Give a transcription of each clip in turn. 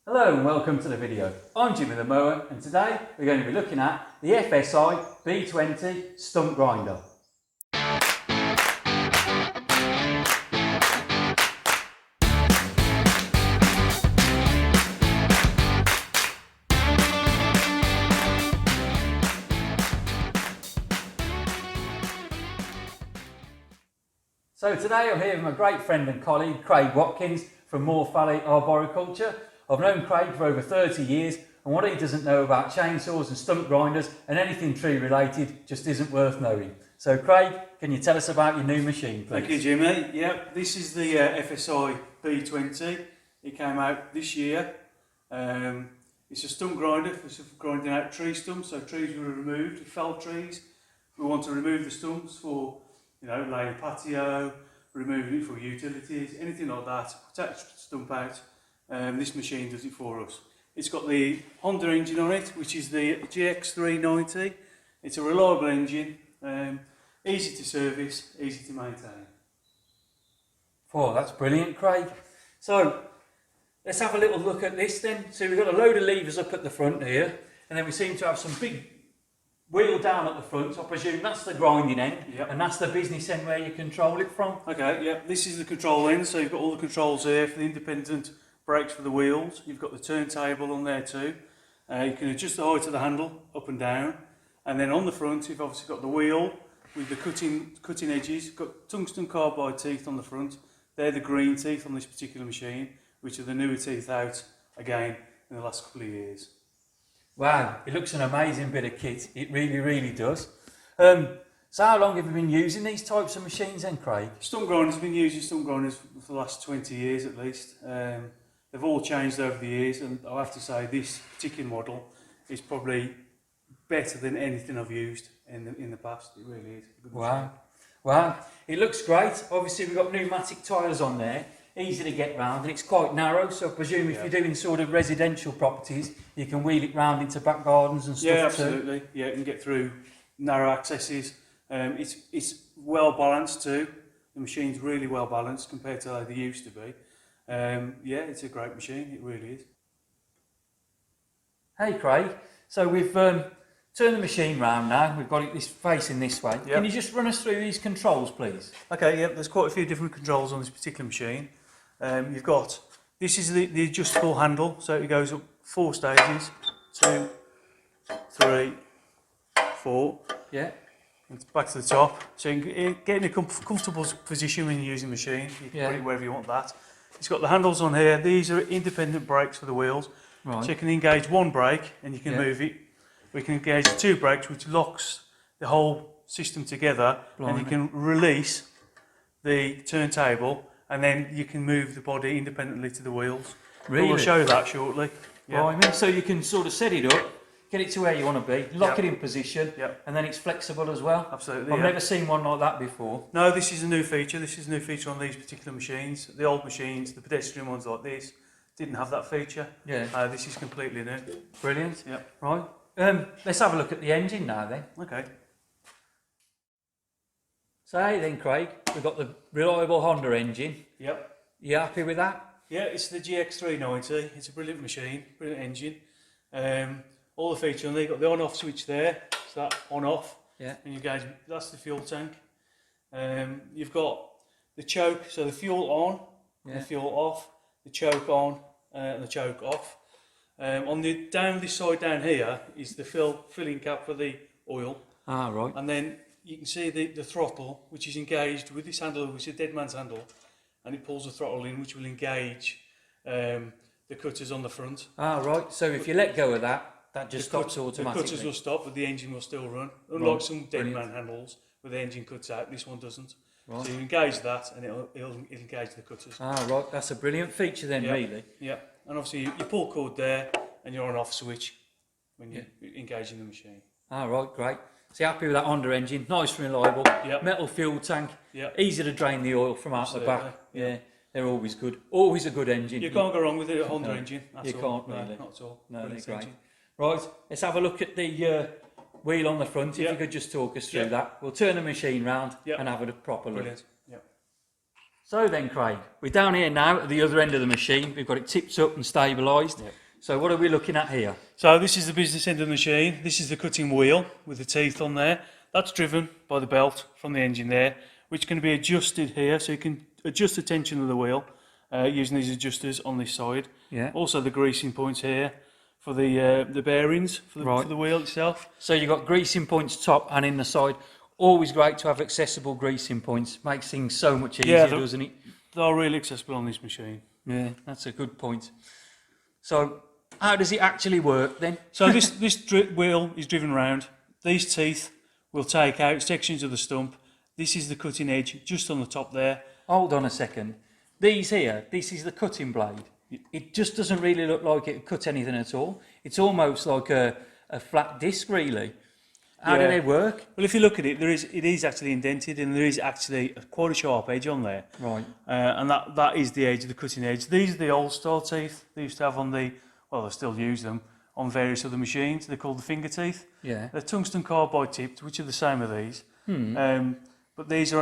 Hello and welcome to the video. I'm Jimmy the Mower and today we're going to be looking at the FSI B20 Stump Grinder. So today I'm here with my great friend and colleague Craig Watkins from Morfe Arboriculture. I've known Craig for over 30 years and what he doesn't know about chainsaws and stump grinders and anything tree related just isn't worth knowing. So Craig, can you tell us about your new machine please? Thank you Jimmy. Yep, this is the FSI B20. It came out this year. It's a stump grinder for grinding out tree stumps, so trees were removed, felled trees. We want to remove the stumps for laying patio, removing it for utilities, anything like that, take the stump out. This machine does it for us. It's got the Honda engine on it, which is the GX390. It's a reliable engine, easy to service, easy to maintain. Oh, that's brilliant, Craig. So, let's have a little look at this then. So we've got a load of levers up at the front here, and then we seem to have some big wheel down at the front, so I presume that's the grinding end, yep. And that's the business end where you control it from. Okay, yeah, this is the control end, so you've got all the controls here for the independent brakes for the wheels. You've got the turntable on there too. You can adjust the height of the handle up and down, and then on the front you've obviously got the wheel with the cutting edges. You've got tungsten carbide teeth on the front. They're the green teeth on this particular machine, which are the newer teeth out again in the last couple of years. Wow, it looks an amazing bit of kit. It really does. So how long have you been using these types of machines then, Craig? Stump grinders have been using stump grinders for the last 20 years at least. They've all changed over the years, and I have to say this particular model is probably better than anything I've used in the past. It really is. Wow, it looks great. Obviously we've got pneumatic tyres on there. Easy to get round, and it's quite narrow, so I presume if you're doing sort of residential properties you can wheel it round into back gardens and stuff. Yeah, absolutely. Too. Yeah, you can get through narrow accesses. It's well balanced too. The machine's really well balanced compared to how they used to be. Yeah, it's a great machine, it really is. Hey Craig, so we've turned the machine round now, we've got it facing this way. Yep. Can you just run us through these controls please? Okay, yeah, there's quite a few different controls on this particular machine. You've got, this is the adjustable handle, so it goes up 4 stages, 2, 3, 4. Yeah. It's back to the top, so you can get in a comfortable position when you're using the machine. You can put it wherever you want that. It's got the handles on here. These are independent brakes for the wheels. Right. So you can engage one brake and you can move it. We can engage 2 brakes, which locks the whole system together. Blimey. And you can release the turntable and then you can move the body independently to the wheels. Really? We'll show that shortly. Yeah. So you can sort of set it up, get it to where you want to be, lock it in position, and then it's flexible as well. Absolutely. I've never seen one like that before. No, this is a new feature. This is a new feature on these particular machines. The old machines, the pedestrian ones like this, didn't have that feature. Yeah. This is completely new. Brilliant. Yep. Right. Let's have a look at the engine now then. Okay. So hey then Craig, we've got the reliable Honda engine. Yep. You happy with that? Yeah, it's the GX390. It's a brilliant machine, brilliant engine. All the features on there, you've got the on-off switch there, so that on-off. Yeah. And you guys, that's the fuel tank. You've got the choke, so the fuel on, and the fuel off, the choke on, and the choke off. On the this side down here is the filling cap for the oil. Ah, right. And then you can see the throttle, which is engaged with this handle, which is a dead man's handle, and it pulls the throttle in, which will engage the cutters on the front. Ah, right. So if you let go of that, that just stops automatically. The cutters will stop, but the engine will still run. Unlike some dead man handles where the engine cuts out, this one doesn't. Right. So you engage that, and it'll engage the cutters. Ah, right. That's a brilliant feature then, really. Yeah. And obviously you pull cord there, and you're on off switch when you're engaging the machine. Ah, right. Great. So you're happy with that Honda engine? Nice and reliable. Yep. Metal fuel tank. Yep. Easy to drain the oil from out the back. Yeah. They're always good. Always a good engine. You can't go wrong with a Honda engine. You can't really. No, not at all. No, they're great. Right, let's have a look at the wheel on the front. If you could just talk us through that. We'll turn the machine round and have a proper look. Brilliant. So then, Craig, we're down here now at the other end of the machine. We've got it tipped up and stabilised. Yep. So what are we looking at here? So this is the business end of the machine. This is the cutting wheel with the teeth on there. That's driven by the belt from the engine there, which can be adjusted here. So you can adjust the tension of the wheel using these adjusters on this side. Yeah. Also the greasing points here for the bearings for the wheel itself. So you've got greasing points top and in the side. Always great to have accessible greasing points. Makes things so much easier, doesn't it? They're really accessible on this machine. Yeah, that's a good point. So how does it actually work then? So this wheel is driven round. These teeth will take out sections of the stump. This is the cutting edge just on the top there. Hold on a second. These here, this is the cutting blade. It just doesn't really look like it would cut anything at all. It's almost like a flat disc, really. How do they work? Well, if you look at it, it is actually indented, and there is actually quite a sharp edge on there. Right. And that is the edge of the cutting edge. These are the old style teeth they used to have on they still use them on various other machines. They're called the finger teeth. Yeah. They're tungsten carbide tipped, which are the same as these. But these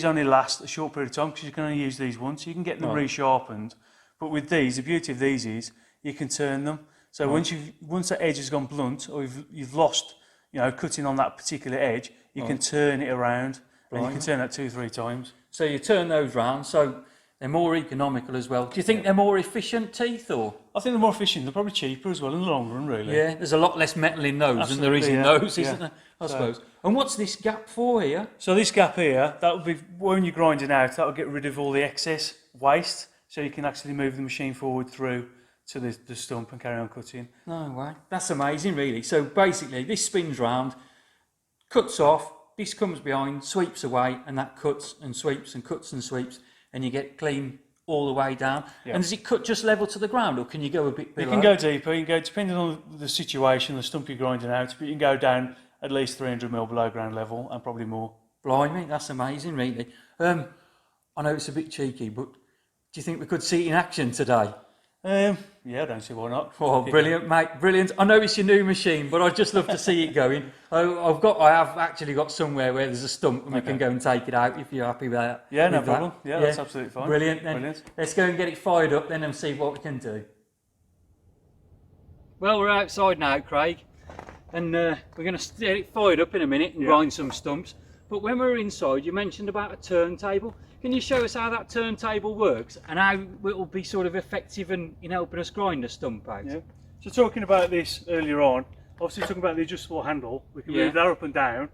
only last a short period of time because you can only use these once. You can get them resharpened. But with these, the beauty of these is you can turn them. So once that edge has gone blunt, or you've lost, cutting on that particular edge, you can turn it around, and you can turn that 2 or 3 times. So you turn those round, so they're more economical as well. Do you think they're more efficient teeth, or? I think they're more efficient. They're probably cheaper as well in the long run, really. Yeah, there's a lot less metal in those than there is in those, isn't there? I suppose. And what's this gap for here? So this gap here, that would be when you're grinding out, that will get rid of all the excess waste, so you can actually move the machine forward through to the stump and carry on cutting. No way. That's amazing, really. So basically, this spins round, cuts off, this comes behind, sweeps away, and that cuts and sweeps and cuts and sweeps, and you get clean all the way down. Yeah. And does it cut just level to the ground, or can you go a bit below? You can go deeper. You can go, depending on the situation, the stump you're grinding out, but you can go down at least 300 mil below ground level, and probably more. Blimey, that's amazing, really. I know it's a bit cheeky, but do you think we could see it in action today? Yeah, I don't see why not. Oh, brilliant, mate, brilliant. I know it's your new machine, but I'd just love to see it going. I have actually got somewhere where there's a stump and we can go and take it out if you're happy with that. Yeah, no problem. Yeah, that's absolutely fine. Brilliant. Then let's go and get it fired up then and see what we can do. Well, we're outside now, Craig, and we're going to get it fired up in a minute and grind some stumps. But when we were inside, you mentioned about a turntable. Can you show us how that turntable works and how it will be sort of effective in helping us grind a stump out? Yeah. So talking about this earlier on, obviously talking about the adjustable handle, we can move that up and down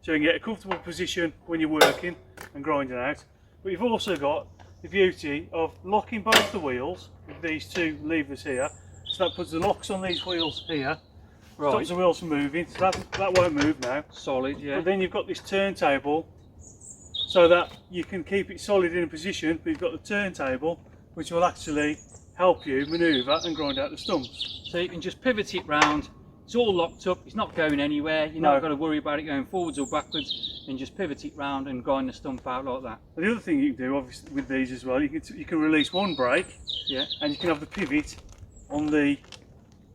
so you can get a comfortable position when you're working and grinding out. But you've also got the beauty of locking both the wheels with these 2 levers here. So that puts the locks on these wheels here. Stops the wheels from moving, so that won't move now. Solid, yeah. But then you've got this turntable so that you can keep it solid in a position, but you've got the turntable which will actually help you manoeuvre and grind out the stumps. So you can just pivot it round, it's all locked up, it's not going anywhere, you're not got to worry about it going forwards or backwards, and just pivot it round and grind the stump out like that. And the other thing you can do obviously with these as well, you can release one brake, and you can have the pivot on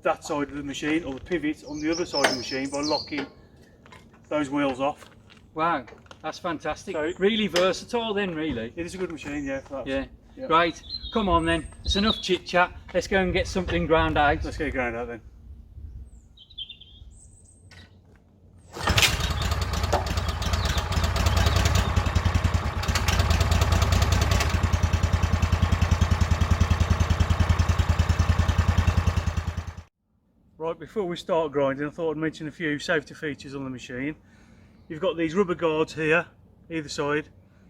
that side of the machine, or the pivot on the other side of the machine by locking those wheels off. Wow, that's fantastic. So, really versatile then, really. It is a good machine, yeah. Yeah. Great. Come on then, it's enough chit chat. Let's go and get something ground out. Let's get it ground out then. Right, before we start grinding, I thought I'd mention a few safety features on the machine. You've got these rubber guards here, either side,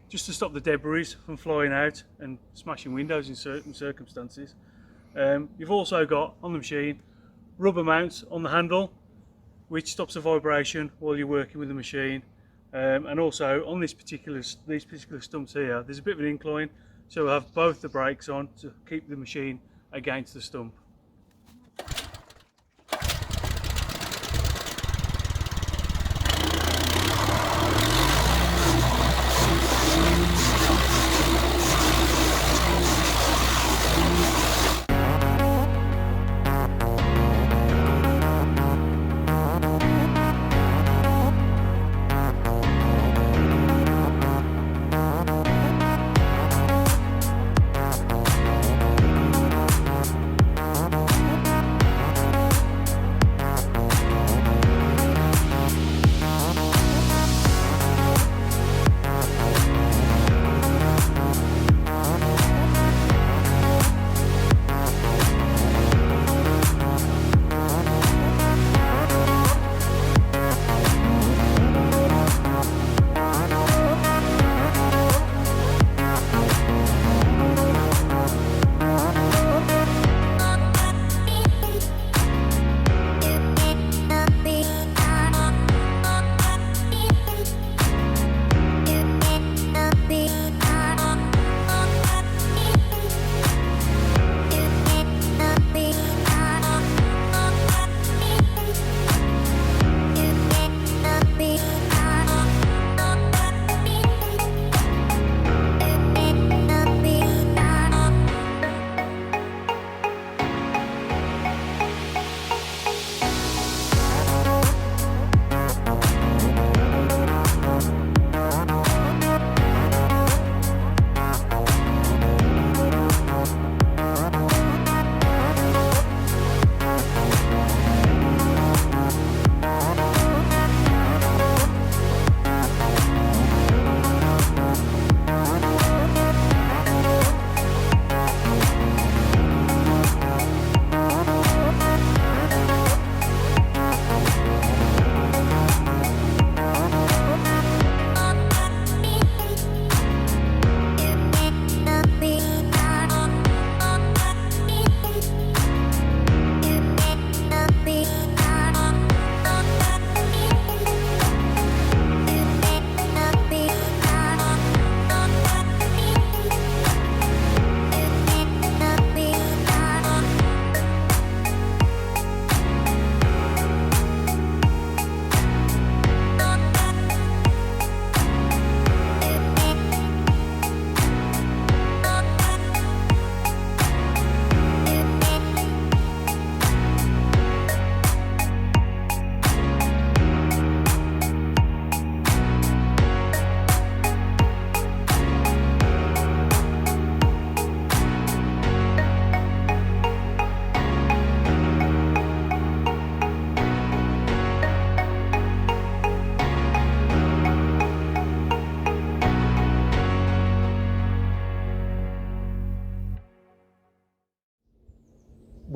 just to stop the debris from flying out and smashing windows in certain circumstances. You've also got, on the machine, rubber mounts on the handle, which stops the vibration while you're working with the machine. And also, on these particular stumps here, there's a bit of an incline, so we'll have both the brakes on to keep the machine against the stump.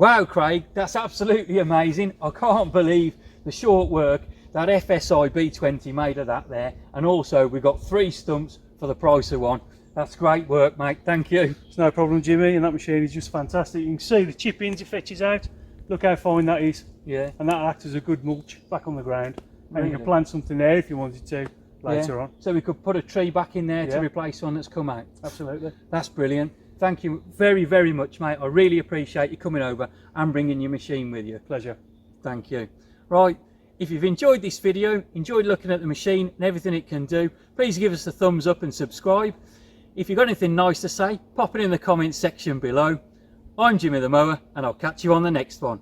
Wow, Craig, that's absolutely amazing. I can't believe the short work that FSI B20 made of that there. And also we've got 3 stumps for the price of 1. That's great work, mate. Thank you. It's no problem, Jimmy, and that machine is just fantastic. You can see the chippings it fetches out. Look how fine that is. Yeah. And that'll act as a good mulch back on the ground. And Really? you can plant something there if you wanted to later on. So we could put a tree back in there to replace one that's come out. Absolutely. That's brilliant. Thank you very, very much, mate. I really appreciate you coming over and bringing your machine with you. Pleasure. Thank you. Right, if you've enjoyed this video, enjoyed looking at the machine and everything it can do, please give us a thumbs up and subscribe. If you've got anything nice to say, pop it in the comments section below. I'm Jimmy the Mower, and I'll catch you on the next one.